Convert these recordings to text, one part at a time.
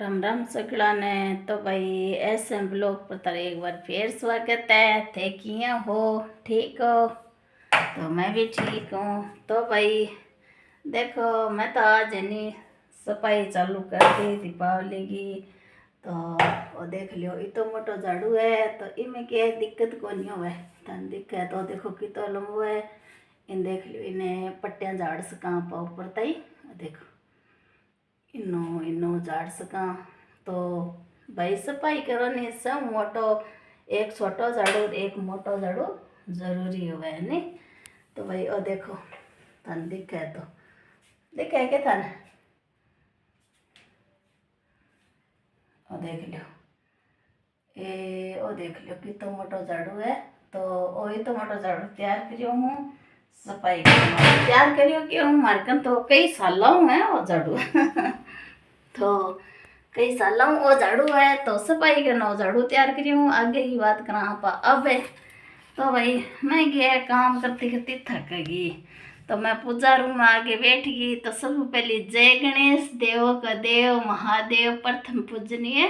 राम राम सगड़ा ने। तो भाई ऐसे ब्लॉग पर तारे एक बार फिर स्वागत है। थे किया हो? ठीक हो? तो मैं भी ठीक हूँ। तो भाई देखो, मैं तो आज नहीं सफाई चालू कर दी दीपावली की। तो वो देख लियो, इतो मोटो झाड़ू है तो इनमें क्या दिक्कत को नहीं हुआ है। तन दिक्कत तो देखो कितो लंबो है। इन देख लियो, इन्हें पट्टियाँ झाड़ सका पा ऊपर तई। देखो इनो इनो झाड़ सका। तो भाई सफाई करने से मोटो एक छोटो झाड़ू एक मोटो झाड़ू जरूरी हुआ है नहीं। तो भाई ओ देखो, थान दिखे तो दिखे के थान ओ देख लियो। ओ देख लियो कितो मोटो झाड़ू है। तो ओ तो मोटो झाड़ू तैयार करियो हूँ सफाई तैयार करियो कि हूँ मारे कन तो कई साल है वो झाड़ू तो कई साल वो झाड़ू है तो सफाई करना झाड़ू तैयार करी हूँ। आगे की बात करा आप अब है। तो भाई मैं गया काम करती करती थक गई। तो मैं पूजा रूम में आगे बैठ गई। तो सब पहले जय गणेश देव का देव महादेव प्रथम पूजनीय।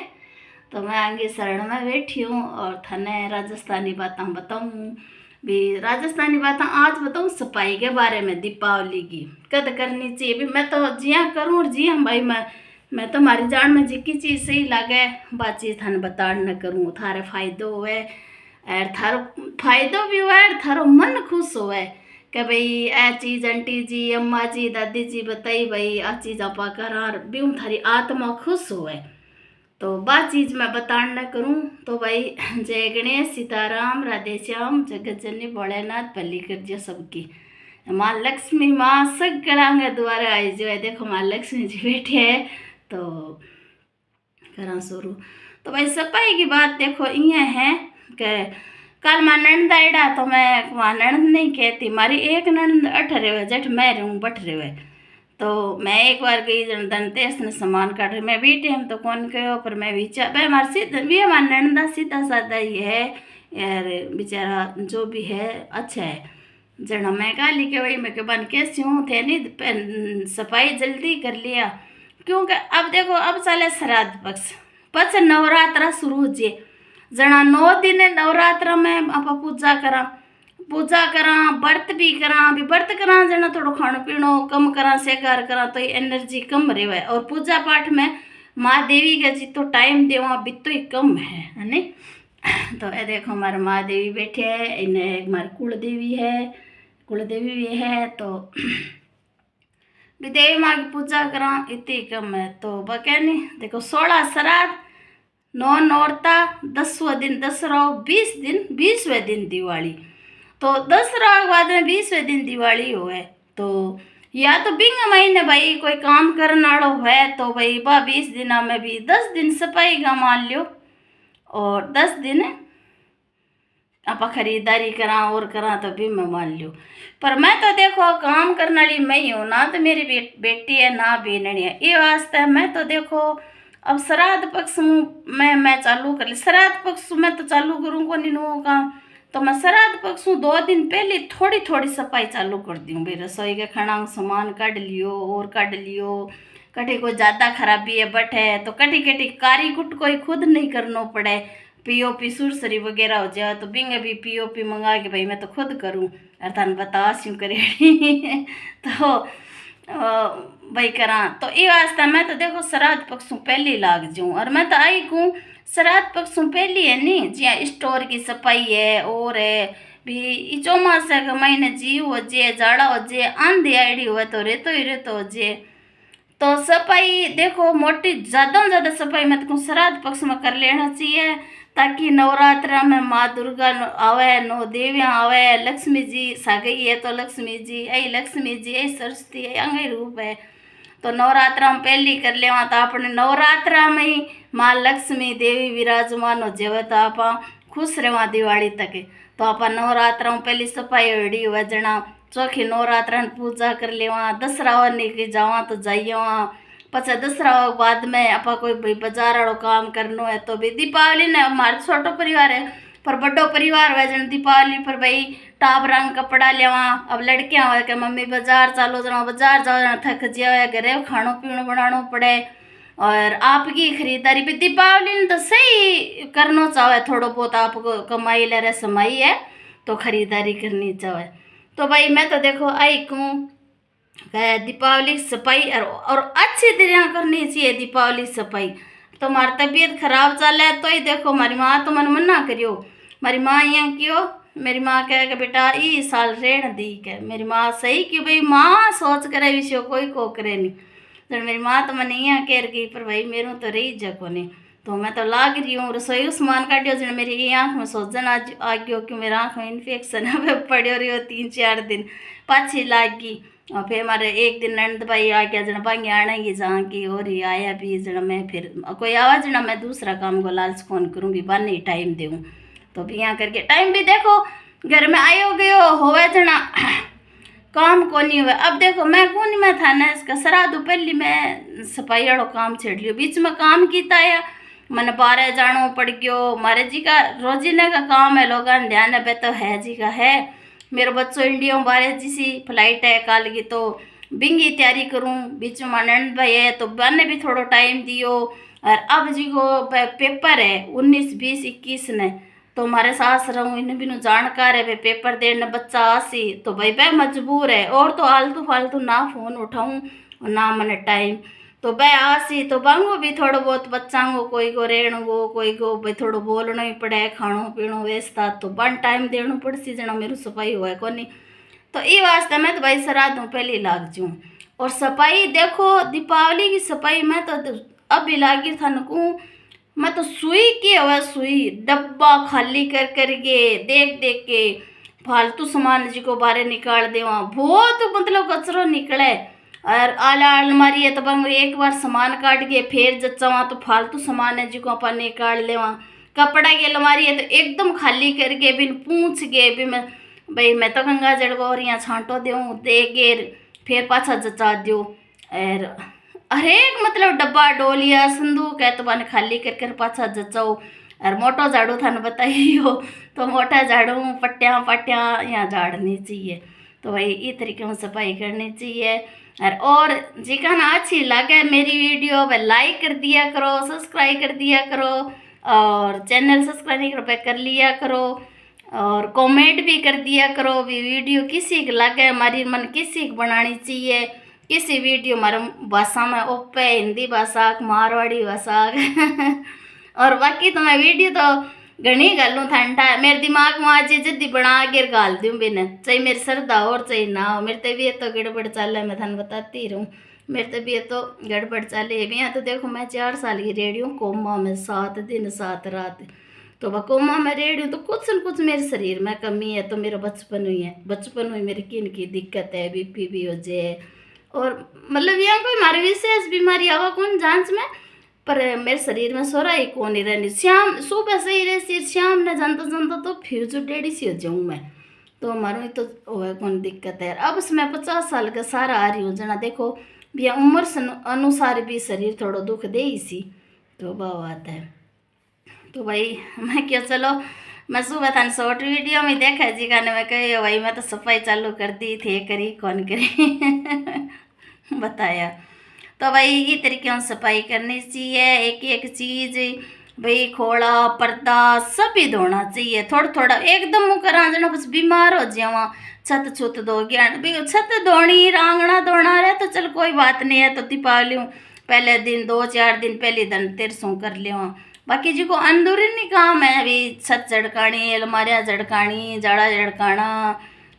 तो मैं आगे शरण में बैठी हूँ और थाने राजस्थानी बातें बताऊँ भी। राजस्थानी बातें आज बताऊँ सफाई के बारे में दीपावली की कद करनी चाहिए भी। मैं तो जिया करूँ और जी हम भाई मैं तो हमारी जान में जिकी चीज़ सही लगे बात चीज़ थाने बताड़ न करूँ। थारे फायदो हुए और थारो फायदो भी हुआ और थारो मन खुश हुए कि भाई आ चीज़ आंटी जी अम्मा जी दादी जी बताई भाई आ चीज़ आपा करा भी थारी आत्मा खुश हुए। तो बात चीज़ मैं बताड़ न करूँ। तो भाई जय गणेश सीताराम राधे श्याम जगत जननी भोलेनाथ भली कर दिया सबकी। माँ लक्ष्मी माँ सगड़ा के द्वारे आई जो है। देखो माँ लक्ष्मी जी बैठे है। तो करा शुरू। तो भाई सफाई की बात देखो ये है कि कल माँ नंद आईडा तो मैं वहाँ नंद नहीं कहती। मारी एक नंद अठ रहे जठ मैं रहूँ बठ रहे। तो मैं एक बार गई धनतेरस ने सामान काट रही मैं भी टाइम तो कौन कहो पर मैं विचार भाई हमारे सीधा भी हमारा नंदा सीधा साधा ही है यार बेचारा जो भी है अच्छा है। जना मैं कहा लिखे वही मैं के बन कैसी हूँ थे नहीं सफाई जल्दी कर लिया क्योंकि अब देखो अब चले श्राद्ध पक्ष पच नवरात्रा शुरू हो जे। जना 9 दिन नवरात्रा में आप पूजा करा व्रत भी करा भी व्रत करा जना थोड़ा खानो पीनो कम करा सेकार करा तो एनर्जी कम रहे। और पूजा पाठ में माँ देवी का जितो टाइम देवा बितो ही कम है नहीं। तो ये देखो हमारे माँ देवी बैठे है इन्हें हमारी कुल देवी भी है। तो भी देवी माँ की पूजा करा इतनी कम है। तो बके नहीं देखो 16 श्राद्ध 9 नौरता 10वां दिन दसरा 20 दिन 20वें दिन दिवाली। तो दसरा के बाद में 20वें दिन दिवाली हुए। तो या तो बिंग महीने भाई कोई काम करने वालों है तो भाई बा 20 दिन में भी 10 दिन सफाई का मान लियो और 10 दिन आप खरीदारी करा और करा तो भी मैं मान लियो। पर मैं तो देखो काम करने वाली मैं ही हूँ ना तो मेरी बेटी है ना बेननी है। ये वास्ते मैं तो देखो अब श्राद्ध पक्ष मैं चालू कर ली। श्राद्ध पक्ष में तो चालू करूँ को नहीं होगा। तो मैं श्राद्ध पक्ष 2 दिन पहले थोड़ी थोड़ी सफाई चालू कर दी हूँ भाई। रसोई के खाना सामान काट लियो और काट लियो। कटी कोई ज़्यादा खराबी है बट है तो कटी कटी कारी कुट कोई खुद नहीं करना पड़े। पीओपी सुरसरी वगैरह हो जाए तो बिंग भी पीओपी मंगा के भाई मैं तो खुद करूँ और थान बता क्यों करे तो भाई करा। तो ये वास्ते मैं तो देखो श्राद्ध पक्षों पहले लाग जाऊँ और मैं तो आई कहूँ श्राद्ध पक्षों पहले है नहीं जिया स्टोर की सफाई है और है भी चौमासा के महीने जीव हो जे जाड़ा हो जे आंधी आईडी हुआ तो रेतो ही रेतो हो जे। तो सफाई देखो मोटी ज़्यादा से ज़्यादा सफाई मैं तो श्राद्ध पक्ष में कर लेना चाहिए ताकि नवरात्रा में माँ दुर्गा आवे 9 देवियाँ आवे लक्ष्मी जी सागई है तो लक्ष्मी जी ऐ सरस्वती है अंग रूप है। तो नवरात्रा में पहली कर लेवा तो अपने नवरात्रा में ही माँ लक्ष्मी देवी विराजमान हो जावे तो आप खुश रहा दिवाली तक। तो आप नवरात्रा में पहली सफाई होड़ी हुआ जना चौखी नवरात्रा पूजा कर लेवा दसरा के जावा तो जाइए वहाँ पचा दसरा बाद में आप कोई भाई बाजार वालों काम करनो है तो भी दीपावली ने हमारा छोटो परिवार है पर बड़ो परिवार है जन दीपावली पर भाई टाबरा कपड़ा लेवा। अब लड़कियां हो के मम्मी बाजार चालो जना बाजार जाओ जना थक जिया घरे खानो पीनो बनानो पड़े और आपकी खरीदारी भी दीपावली ने तो सही करना चाहे, थोड़ा बहुत आपको कमाई ले रहे समाई है तो खरीदारी करनी चाहे। तो भाई मैं तो देखो आई कहूँ दीपावली सफाई और अच्छी तरह करनी चाहिए दीपावली सफाई। तो हमारी तबीयत खराब चल है तो ही देखो हमारी माँ तो मन मना करियो, हमारी माँ यहाँ क्यों, मेरी माँ कहे कि बेटा ई साल रेण दी के, मेरी माँ सही क्यों भाई माँ सोच करे विषय कोई को करे नहीं। तो मेरी माँ तो मैंने यहाँ कह गई पर भाई मेरू तो रही जको नहीं। तो मैं तो लाग रही हूँ रसोई सामान काटियो जो मेरी आँख में सोजन आज आ गयो कि मेरे आँख में इन्फेक्शन है पड़ो रही हो 3-4 दिन पाछी लाग गई। और फिर हमारे एक दिन नंद भाई आ गया जना भांगे आनेगी जहाँ की और ही आया भी जना मैं फिर कोई आवाज ना मैं दूसरा काम को लालच फोन करूँ भी बन ही टाइम दूँ। तो भी यहाँ करके टाइम भी देखो घर में आयो गयो होवे जना काम को नहीं हुआ। अब देखो मैं कौन मैं था ना इसका श्राद्ध पहली मैं सफाई वालों काम छेड़ लियो, बीच में काम किया या मैंने बाहर जानो पड़ गयो। मारे जी का रोजीने का काम है, लोगों ने ध्यान है तो है जी का है। मेरे बच्चों इंडिया में बारह जी सी फ्लाइट है काल की तो बिंगी तैयारी करूँ, बीच में आनंद भाई है तो बने भी थोड़ा टाइम दियो। और अब जी को पेपर है 19, 20, 21 ने तो हमारे सास रहूँ इन्हें भी जानकार है भाई पेपर देने बच्चा आसी तो भाई वह मजबूर है और तो आलतू फालतू ना फ़ोन उठाऊँ और ना मैंने टाइम। तो वह आसी तो बांगो भी थोड़ो बहुत बच्चा को कोई को रेण गो कोई को भाई थोड़ो बोलना ही पड़े खाणो पीणो वेस्ता तो बन टाइम देना पड़सी जना मेरू सफाई हुआ कोनी। तो ये वास्ते मैं तो भाई श्राद्धों पहले लाग जाऊँ। और सफाई देखो दीपावली की सफाई मैं तो अभी लागी था नकूँ मैं तो सुई की हुआ सुई डब्बा खाली कर करके देख देख के फालतू सामान जी को बाहर निकाल दे बहुत मतलब कचरो निकले। और आला अलमारी है तो बंग एक बार सामान काट के फिर जच्चा तो फालतू सामान है जी को अपन निकाल ले। कपड़ा की अलमारी है तो एकदम खाली करके बिन पूछ के भी मैं भाई मैं तो गंगा जल को और यहाँ छांटो दूँ दे के फिर पाछा जचा दो। और हरेक मतलब डब्बा डोलिया संदूक है तो बन खाली कर पाछा जचाओ। और मोटो झाड़ू थाने बताइयो तो मोटा झाड़ू पट्टियाँ पट्टियाँ यहाँ झाड़नी चाहिए। तो भाई ये तरीके में सफाई करनी चाहिए। और जिका ना अच्छी लगे मेरी वीडियो वह लाइक कर दिया करो, सब्सक्राइब कर दिया करो और चैनल सब्सक्राइब नहीं कर लिया करो और कमेंट भी कर दिया करो भी वीडियो किसी को लगे हमारी मन किसी को बनानी चाहिए किसी वीडियो हमारे भाषा में ओपे हिंदी भाषा मारवाड़ी भाषा और बाकी तो मैं वीडियो तो घनी गालूँ ठंडा मेरे दिमाग में आज जल्दी बना के गाल दूँ बिना चाहे मेरी श्रद्धा और चाहे ना हो। मेरी तबीयत तो गड़बड़ चल है मैं थाने बताती रहूँ मेरी तबीयत तो गड़बड़ चले भी। यहाँ तो देखो मैं 4 साल की रेडी हूँ कोमा में 7 दिन 7 रात। तो वह कोमा में रेडी हूँ तो कुछ न कुछ मेरे शरीर में कमी है। तो मेरा बचपन हुई है बचपन हुई मेरी किन की दिक्कत है बीपी भी हो जाए और मतलब यहाँ कोई हमारी विशेष बीमारी आवा कौन जांच में पर मेरे शरीर में सोरा ही कौन ही रहनी शाम सुबह सही रहे शाम ने जानता जानता तो फिर जो डेढ़ी सी हो जाऊँ मैं। तो हमारे तो वह कौन दिक्कत है। अब मैं 50 साल का सारा आ रही हूँ जना देखो भैया उम्र से अनुसार भी शरीर थोड़ा दुख दे इसी तो बात है। तो भाई मैं क्या चलो मैं सुबह था शॉर्ट वीडियो में देखा जी गाने में कही भाई मैं तो सफाई चालू कर दी थे करी कौन करी बताया। तो भाई ये तरीके से सफाई करनी चाहिए एक एक चीज़ भाई खोड़ा पर्दा सब ही धोना चाहिए थोड़ा थोड़ा एकदम मुँह करा जना बस बीमार हो जावा छत छुत धो गया छत धोनी आंगना धोना रहे तो चल कोई बात नहीं है। तो दीपावली पहले दिन 2-4 दिन पहले धनतेरसों कर लियो। बाकी जी को अंदरूनी काम है अभी छत झड़कानी अलमारियाँ झड़कानी जाड़ा झड़काना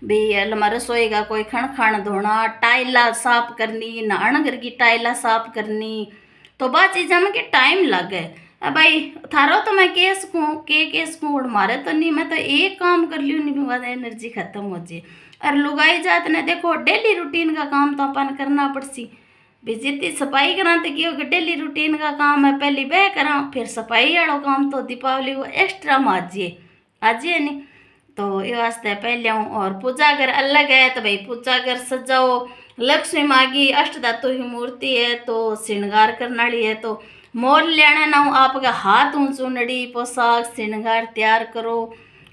भी अलमारी रसोई का कोई खण धोना टाइला साफ करनी नहाना घर की टाइला साफ करनी तो बात चीज़ में कि टाइम लगे। भाई थारो तो मैं केस को मारे तो नहीं मैं तो एक काम कर लियो नहीं बाद एनर्जी खत्म हो जाए। और लुगाई जात ने देखो डेली रूटीन का काम तो अपन करना पड़सी भी जितनी सफाई करा तो क्योंकि डेली रूटीन का काम है पहले वह करा फिर सफाई वाला काम तो दीपावली को एक्स्ट्रा में आजिए नहीं। तो ये वास्ते पहले हूँ। और पूजा घर अलग है तो भाई पूजा घर सजाओ लक्ष्मी माँ की अष्टधातु की मूर्ति है तो श्रृंगार करने वाली है तो मोर लेना ना हूँ आपका हाथ चुनड़ी पोशाक श्रृंगार तैयार करो।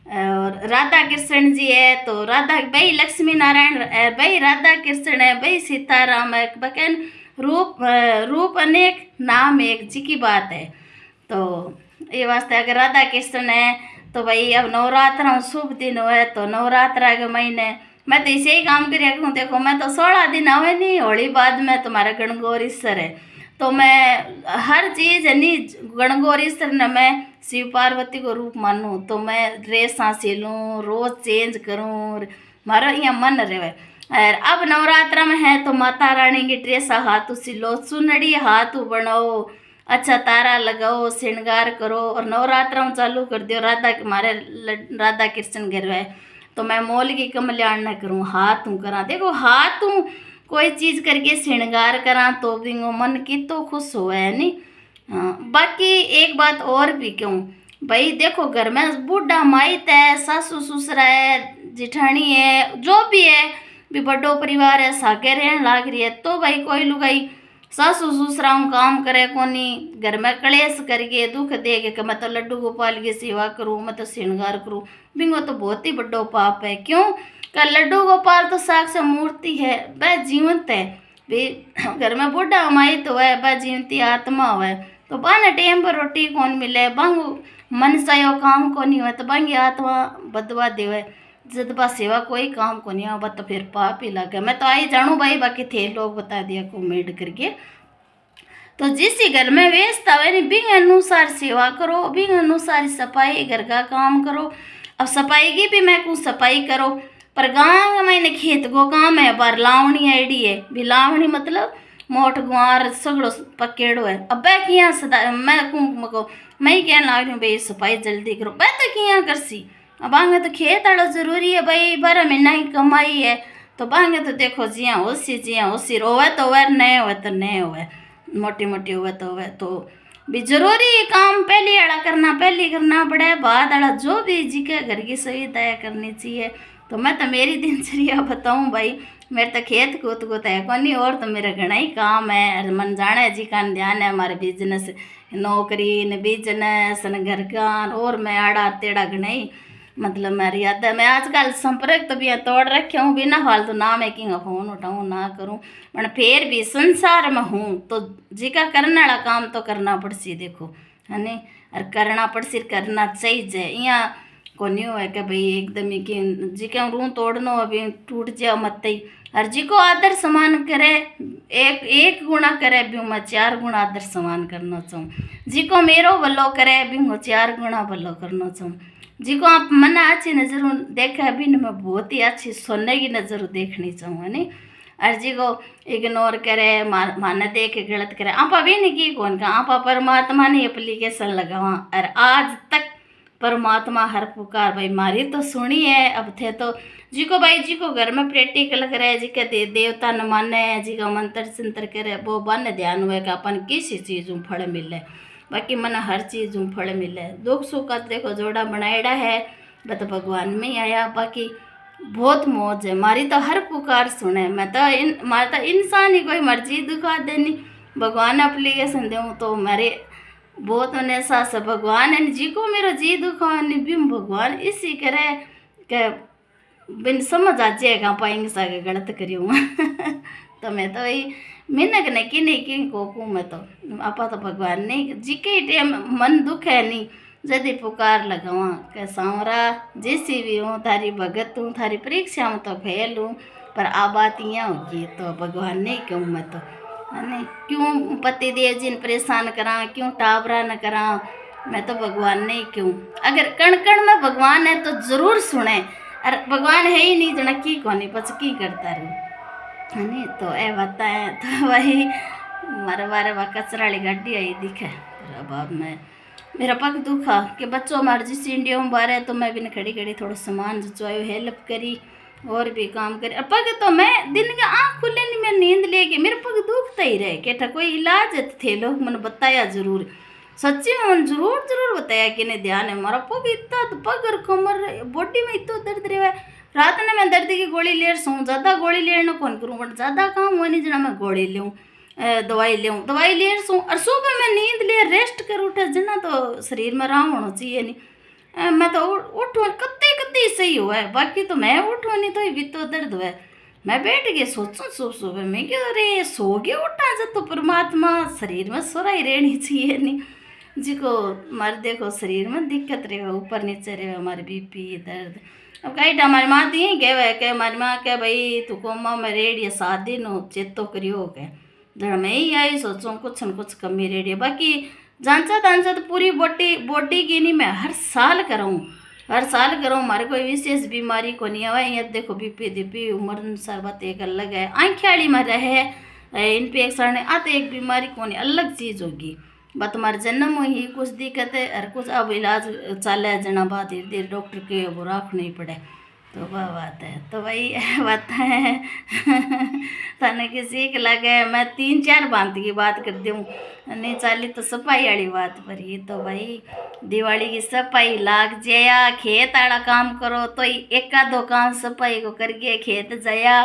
और राधा कृष्ण जी है तो राधा भाई लक्ष्मी नारायण भाई राधा कृष्ण है भाई सीताराम है बहन रूप अनेक नाम एक जी की बात है। तो ये वास्ते अगर राधा कृष्ण है तो भाई अब नवरात्र शुभ दिन हुए तो नवरात्रा के महीने मैं तो इसे ही काम कर हूँ। देखो मैं तो 16 दिन आवे नहीं, होली बाद में तुम्हारा गणगौर ईश्वर है तो मैं हर चीज़ है नी गणगौर ईश्वर ने मैं शिव पार्वती को रूप मानूँ तो मैं ड्रेसा सिलूँ रोज़ चेंज करूँ, मारा यहाँ मन रहे। और अब नवरात्रा में है तो माता रानी की ड्रेस हाथ सिलो, सुनड़ी हाथ बनाओ, अच्छा तारा लगाओ, श्रृंगार करो और नवरात्रा में चालू कर दियो। राधा कृष्ण घर है तो मैं मोल की कमल्याण न करूँ, हाथ हूँ करा। देखो हाथ हूँ कोई चीज़ करके श्रृंगार करा तो भी मन की तो खुश हो है नी। हाँ, बाकी एक बात और भी क्यों भाई, देखो घर में बूढ़ा माइत है, सासू ससुरा है, जिठानी है, जो भी है भी बड़ो परिवार है, साके रहन लाग रही है तो भाई कोई लुगाई सासू ससुरा काम करे कोनी, घर में कलेश करके दुख दे के मैं तो लड्डू गोपाल की सेवा करूँ, मैं तो श्रृंगार करूँ, बिंगो तो बहुत ही बड़ो पाप है। क्यों का लड्डू गोपाल तो साक्षात मूर्ति है, वह जीवंत है भी। घर में बूढ़ा हमारी तो है वह जीवंती आत्मा हुआ तो बाने टाइम पर रोटी कौन मिले, बंग मन सायो काम को नहीं हुआ तो बंगी आत्मा बदवा देवे, जद बा सेवा कोई काम को नहीं हुआ तो फिर पाप ही लगे। मैं तो आई जानू भाई, बाकी थे लोग बता दिया कमेंट करके। तो जिस घर में व्यस्त आवे नहीं बिंग अनुसार सेवा करो, बिंग अनुसार सफाई घर का काम करो। अब सफाई की भी मैं कुछ सफाई करो पर गाँव मैंने खेत को काम है बार लावणी आईडी है भी, लावणी मतलब मोट गुआर सगड़ो पकेड़ो है। अब वह किया सदा मैं ही कहने लग रही हूँ भाई सफाई जल्दी करो, वह तो किया करसी। अब आगे तो खेत आड़ो जरूरी है भाई, 12 महीना की कमाई है तो बांगे तो देखो जिया होसी रोवे तो वह नए हुए तो नए हुए, मोटी मोटी हुए तो भी जरूरी है काम पहले आड़ा करना, पहले करना पड़े बाद आड़ा जो भी जी के घर की सुविधाएँ करनी चाहिए। तो मैं तो मेरी दिनचर्या बताऊं भाई, मेरे तो खेत कूद है कोनी और तो मेरा घना ही काम है, मन जाने जी का ध्यान है हमारे बिजनेस नौकरी न बिजनेस न घर का, और मैं आड़ा तेड़ा घना ही मतलब मेरी याद है। मैं आजकल संपर्क तो भी तोड़ रखे हूँ बिना फालतू ना मैं कि फ़ोन उठाऊँ ना करूँ, पर फिर भी संसार में हूँ तो जी का करने वाला काम तो करना पड़सी देखो है नी, और करना पड़सी करना चाहिए। यहाँ को नहीं हुआ कि भाई एकदम ही कि जी के रूँ तोड़नो अभी टूट जाओ मत ही, और जी को आदर समान करे एक गुणा करे भी मैं 4 गुणा आदर समान करना चाहूँ, जी को मेरो भलो करे भी मैं 4 गुणा भलो करना चाहूँ, जी को आप मन अच्छी नज़रों देखे अभी न मैं बहुत ही अच्छी सोने की नज़रों देखनी चाहूँ नहीं, और जी को इग्नोर करे माना देख गलत करे आप अभी नहीं की कौन का आप परमात्मा ने एप्लीकेशन लगावा और आज तक परमात्मा हर पुकार भाई मारी तो सुनी है। अब थे तो जी को भाई जी को घर में प्रैक्टिकल करे, जी के देवता न माने, जी का मंत्र संत्र करे वो बन ध्यान हुए कि अपन किसी चीज़ में फल मिले, बाकी मन हर चीज़ में फल मिले। दुख सुख का देखो जोड़ा बनाएड़ा है बस भगवान में ही आया, बाकी बहुत मौज है मारी तो हर पुकार सुने। मैं तो मारा तो इंसान ही कोई मर्जी दुखा देनी, भगवान एप्लीकेशन दूँ तो मेरे बहुत उन्हें सास भगवान है जी को मेरो जी दुखानी बिम भगवान इसी करे के बिन समझ आ जाएगा पाएंगे सागे गलत करियो तो मैं तो वही मिनक ने कि नहीं कि कोकू मैं तो आपा तो भगवान नहीं जी के टाइम मन दुख है नहीं जदी पुकार लगावा के सांवरा जैसी भी हूँ थारी भगत हूँ थारी परीक्षा में तो फेल हूँ, पर आ बात यहाँ होगी तो भगवान नहीं कहूँ मैं तो है नहीं, क्यों पति देव जी ने परेशान करा, क्यों टावरा न करा, मैं तो भगवान नहीं क्यों। अगर कण कण में भगवान है तो जरूर सुने, और भगवान है ही नहीं जना की कौन बस की करता रहूँ है नहीं। तो ए बताए तो वही मारे बारे वह कचरा वाली गाड़ी आई दिखे, अब मैं मेरा पग दुखा कि बच्चों हमारे जिस इंडिया में बारे तो मैं भी न खड़ी खड़ी थोड़ा सामान जचवायो हेल्प करी और भी काम करे। पग तो मैं दिन के आँख खुले नहीं मैं नींद लेके मेरे पग दुखता ही रहे कहता कोई इलाज थे लोग मैंने बताया जरूर, सच्ची में मैंने जरूर बताया कि नहीं ध्यान है हमारा पग इतना तो पग और कमर बॉडी में इतना दर्द रहे। रात ने मैं दर्द की गोली ले सोऊँ, ज़्यादा गोली लेना कौन करूँ बट ज़्यादा काम हुआ नहीं जना मैं गोली लूँ दवाई ले सोऊँ, और सुबह मैं नींद ले रेस्ट कर उठे जना तो शरीर में आराम होना चाहिए नहीं। मैं तो उठो कत्ते सही हुआ है, बाकी तो मैं उठो नहीं तो भी तो दर्द हुआ है। मैं बैठ के सोचूं सुबह सुबह मैं कि अरे सो गया उठा जब तो परमात्मा शरीर में सोरा ही रहनी चाहिए नहीं जिको हमारे देखो शरीर में दिक्कत रहे ऊपर नीचे रहे हमारे बीपी दर्द। अब कई टाइम हमारी माँ तो यही कहे कि हमारी माँ कहे भाई तू कोमा में रेडी है 7 दिन हो चेतो करियो के जड़ मैं ही आई सोचूं कुछ न कुछ कमी रेडी है बाकी जांचा तांचा तो पूरी बॉडी बॉडी की नहीं मैं हर साल करूँ हमारे कोई विशेष बीमारी को नहीं आवा ये देखो बीपी दीपी उम्र अनुसार बात एक अलग है आँखियाड़ी में रहे इन्फेक्शन आते एक बीमारी को नहीं अलग चीज़ होगी बस तुम्हारे जन्म में ही कुछ दिक्कत है और कुछ अब इलाज चाले जना बाद धीरे धीरे डॉक्टर के वो रखना ही पड़े तो वह बात है तो भाई बात है थाने किसी के लगे मैं 3-4 बात की बात कर दूँ नहीं चाली तो सफाई वाली बात पर ही तो भाई दिवाली की सफाई लाग जाया खेत आड़ा काम करो तो एक दो काम सफाई को करके खेत जाया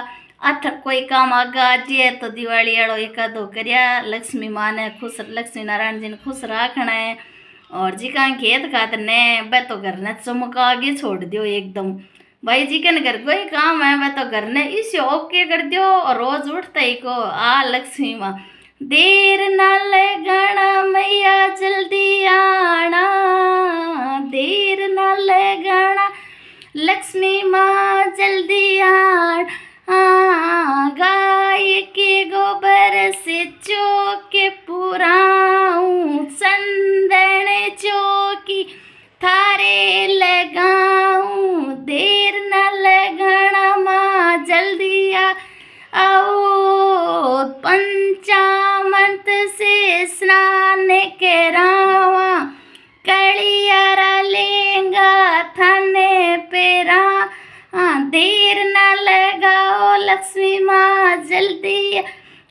अठ कोई काम आगा आजे तो दिवाली आड़ो एक दो करिया लक्ष्मी माँ ने खुश लक्ष्मी नारायण जी ने खुश रखना है और जी का खेत खातर ने वह तो घर ने चमका आगे छोड़ दियो एकदम भाई जी के घर कोई काम है वह तो घर ने इसे ओके कर दियो और रोज उठता ही को आ लक्ष्मी माँ देर ना लगना मैया जल्दी आना देर ना लगना लक्ष्मी माँ जल्दी आना गाय के गोबर से चौके पुराऊं चंदन चौकी थारे लगाऊं देर न लगना माँ जल्दी आओ पंचामृत से स्नान करावा कलियारा लेंगा थाने पेरा देर न लगाओ लक्ष्मी माँ जल्दी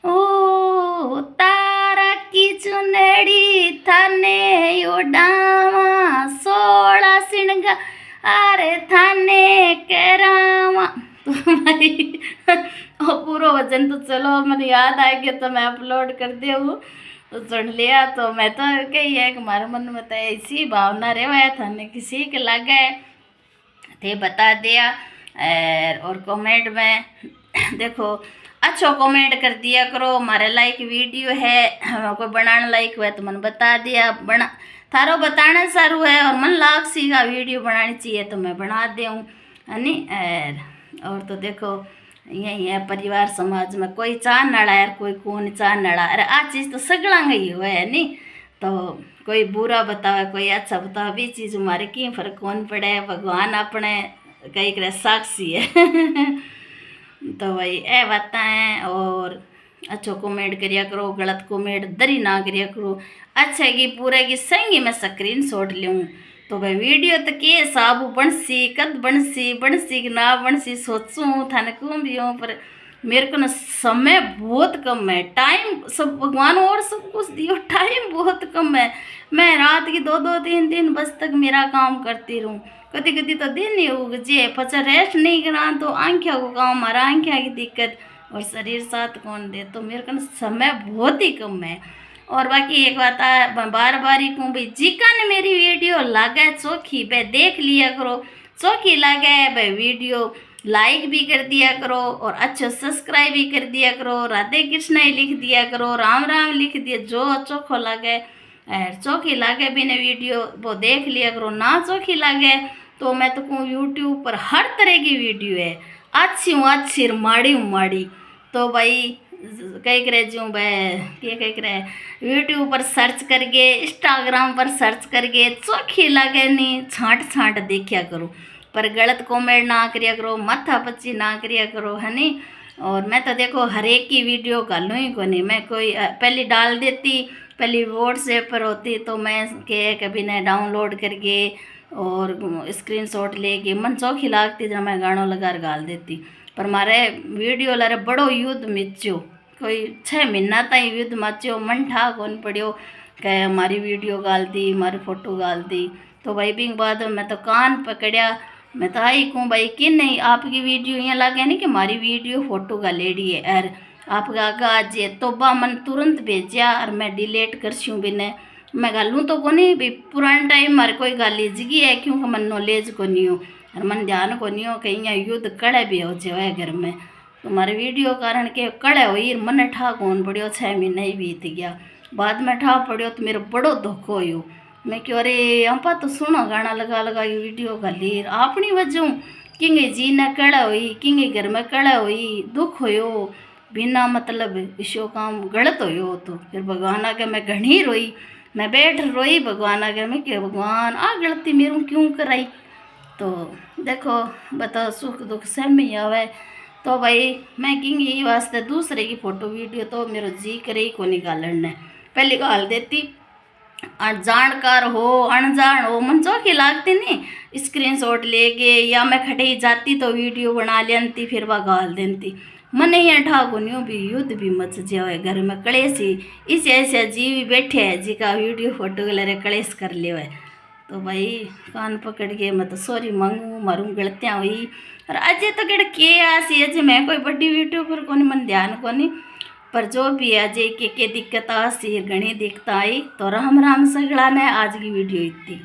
ओ तारा की चुनड़ी थाने उड़ावा 16 सिंगा अरे थाने करावा तो भाई पूरा वजन तो चलो मैंने याद आ गया तो मैं अपलोड कर दिया हूँ तो सुन लिया तो मैं तो कही है कि हमारे मन में तो ऐसी भावना रहे थाने किसी के लगे थे बता दिया और कमेंट में देखो अच्छो कमेंट कर दिया करो हमारे लाइक वीडियो है कोई बनाना लाइक हुआ तो मन बता दिया बना थारो बताना सारू है और मन लाख सी का वीडियो बनानी चाहिए तो मैं बना दूँ है नी और तो देखो यही है परिवार समाज में कोई चाह नड़ा है कोई कौन चाह नड़ा अरे आ चीज़ तो सगड़ा ही हुआ है नी तो कोई बुरा बतावे कोई अच्छा बतावे भी चीज़ हमारे की फर्क कौन पड़े भगवान अपने कई करे साक्षी है तो भाई ए बात है और अच्छो कमेंट करिया करो गलत कमेंट दरी ना करिया करो अच्छा की पूरे की संगी में स्क्रीन शॉट लूँ तो भाई वीडियो तो के साबू बनसी कद बनसी कि ना बनसी सोचूँ थाने क्यों भी हूँ पर मेरे को ना समय बहुत कम है टाइम सब भगवान और सब कुछ दियो टाइम बहुत कम है मैं रात की 2-3 बजे तक मेरा काम करती रहूँ कभी कभी तो दिन ही उग जे पचा रेस्ट नहीं करा तो आँखियों को काम हमारा आँखियों की दिक्कत और शरीर साथ कौन दे तो मेरे को समय बहुत ही कम है और बाकी एक बात बार बार ही कहूँ भाई जिकन मेरी वीडियो लागे चौखी भाई देख लिया करो चौखी लागे भाई वीडियो लाइक भी कर दिया करो और अच्छा सब्सक्राइब भी कर दिया करो राधे कृष्ण ही लिख दिया करो राम राम लिख दिया जो चोखो लागे चौखी लागे भी ने वीडियो वो देख लिया करो ना चौखी लागे तो मैं तो कहूँ यूट्यूब पर हर तरह की वीडियो है अच्छी माड़ी तो भाई कई करे जो भाई कई करे यूट्यूब पर सर्च करके इंस्टाग्राम पर सर्च करके चौखी लगे नहीं छांट देखिया करो पर गलत कमेंट ना करिया करो माथा पच्ची ना करिया करो है नी और मैं तो देखो हर एक की वीडियो घालूँ ही को नहीं मैं कोई पहले डाल देती पहले व्हाट्सएप पर होती तो मैं के कभी ने डाउनलोड करके और स्क्रीनशॉट लेके मन चौखी लागती जब मैं गानों लगा गाल देती पर मारे वीडियो लारे बड़ो युद्ध मिच्यो कोई 6 महीना तक युद्ध मच्यो मन ठा कौन पड़ियो कि हमारी वीडियो गाल दी हमारी फ़ोटो गाल दी तो भाई भी बाद मैं तो कान पकड़िया मैं तो आई कहूँ भाई कि नहीं आपकी वीडियो यहाँ लगे नहीं कि हमारी वीडियो फ़ोटो गालेड़ी है और आपका आगा जे तो बा मन तुरंत भेजा और मैं डिलीट कर छूँ बिना मैं गालूँ तो कोनी भी पुराने टाइम मारे कोई गाली जगी है क्योंकि मन नॉलेज को नहीं हो और मन ध्यान को नहीं हो कहीं यहाँ युद्ध कड़े भी हो जाए घर में तुम्हारे वीडियो कारण के कड़े हुई मन ठा कौन पड़ियो 6 महीने ही बीत गया बाद में ठा पड़ियो तो मेरा बड़ो दुख होयो। मैं क्यों अरे अंपा तो सुनो गाना लगा लगा ये वीडियो गाली अपनी वजह किंगे जी ने कड़ा हुई किंगे घर में कड़ा हुई दुख होयो बिना मतलब इसो काम गलत होयो। तो फिर भगवान आगे मैं घनी रोई मैं बैठ रोई भगवान आगे मैं कि भगवान आ गलती मेरू क्यों कराई। तो देखो बताओ सुख दुख से में आवे तो भाई मैं किंगी ये वास्ते दूसरे की फोटो वीडियो तो मेरा जी करे ही को निकालन ने पहले गाल देती जानकार हो अनजान हो मन चौकी लागती नहीं स्क्रीनशॉट लेके या मैं खटे जाती तो वीडियो बना लेती फिर वह गाल देती मन ही ठाको न्यू भी युद्ध भी मच जाए घर में कलेश ही इस ऐसे जीव बैठे है जी का वीडियो फोटो ले कलेश कर ले। तो भाई कान पकड़ के मैं तो सॉरी मांगू मारूँ गलतियाँ हुई और अजय तो केड़ा के आसी अजय मैं कोई बड़ी यूट्यूबर को मन ध्यान को नहीं पर जो भी है अजय के दिक्कत आसी घनी दिक्कत आई तो राम राम सगड़ा ने आज की वीडियो इतनी।